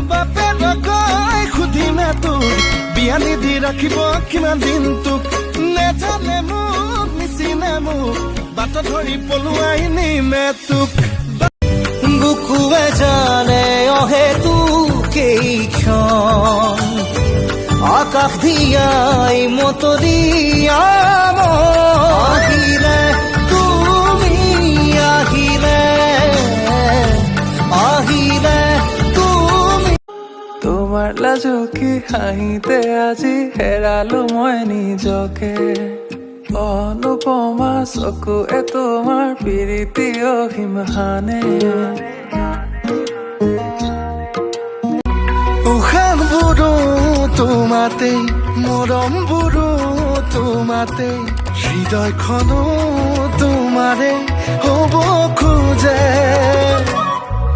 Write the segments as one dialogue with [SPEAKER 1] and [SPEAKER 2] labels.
[SPEAKER 1] বাপে ৰখাই সুধিমে তোক বিয়া নিদি ৰাখিব কিমান দিন তোক নেজানে মোক নিচিনে মোক বাট ধৰি পলুৱাই নিমে তোক বুকুৱে জানে অহেতুকেই ক্ষণ আকাশ দিয়াই মতদিয়া আহিলে তুমি আহিলে আহিলে তুমি
[SPEAKER 2] তোমাৰ লাজুকী হাঁহিতে আজি হেৰালো মই নিজকে অনুপমা চকুৱে তোমাৰ প্ৰীতি অসীমহানে
[SPEAKER 1] উশাহবোৰো তোমাতেই মৰমবোৰো তোমাতেই হৃদয়খনো তোমাৰে হ'ব খোজে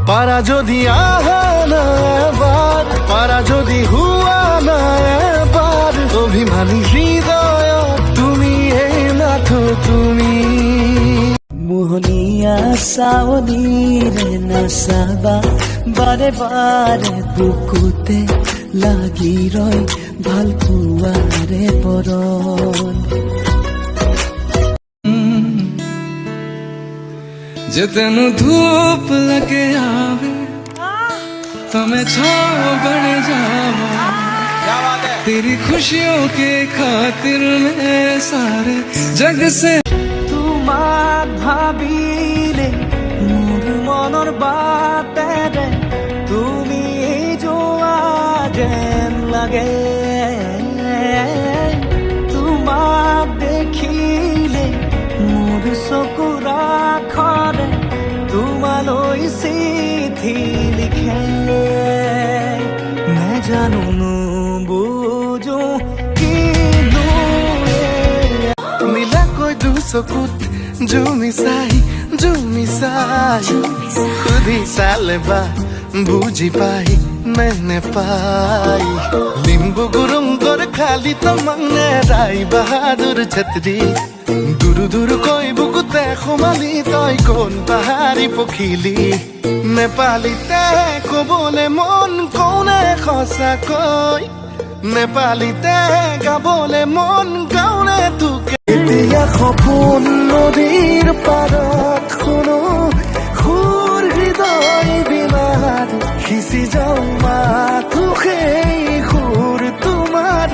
[SPEAKER 1] পাৰা যদি আহা না এবাৰ পাৰা যদি হোৱা না এবাৰ অভিমানী হৃদয় তুমি এই নাথো তুমি
[SPEAKER 3] মোহনীয়া চাৱনীৰে নাচাবা বাৰে বাৰে বুকুতে লাগি ৰয় ভাল পোৱাৰে বৰণ
[SPEAKER 2] जितनु धूप लगे आवे तुम्हें छाव बन जावा तेरी खुशियों के खातिर मैं सारे जग से
[SPEAKER 3] তোমাক ভাবিলে মোৰ মনৰ বাটেৰে তুমি যোৱা যেন লাগে তোমাক দেখিলে মোৰ চকুৰ আখৰে তোমালৈ চিঠি লিখে নেজানো নুবুজো কিনো
[SPEAKER 1] নীলাকৈ দুচকুত জুমি চাই সুধি চালে বা বুজি পাই নে নেপাই লিম্বু গুৰুংকৰ খালি তমাংনে ৰাই বাহাদুৰ ছত্ৰী দুৰু দুৰু কৈ বুকুতে সোমালি তই কোন পাহাৰী পখিলি নেপালীতে কবলে মন কৌনে সঁচাকৈ নেপালীতে গাবলে মন গাওনে তোকে এতিয়া সপোন নদীৰ পাৰত শুনো সুৰ হৃদয় বিমাৰ সিঁচি যাওঁ মাথো সেই সুৰ তোমাৰ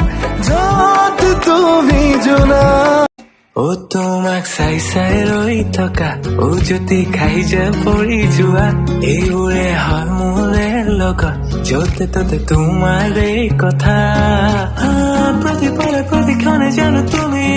[SPEAKER 1] যত তুমি জোনা
[SPEAKER 2] ও তোমাক চাই চাই ৰৈ থকা ও জ্যোতি খাই যে পৰি যোৱা এইবোৰে হয় মোৰে লগত য'তে ত'তে তোমাৰ এই কথা প্ৰতিপলে প্ৰতিক্ষণে জানো তুমি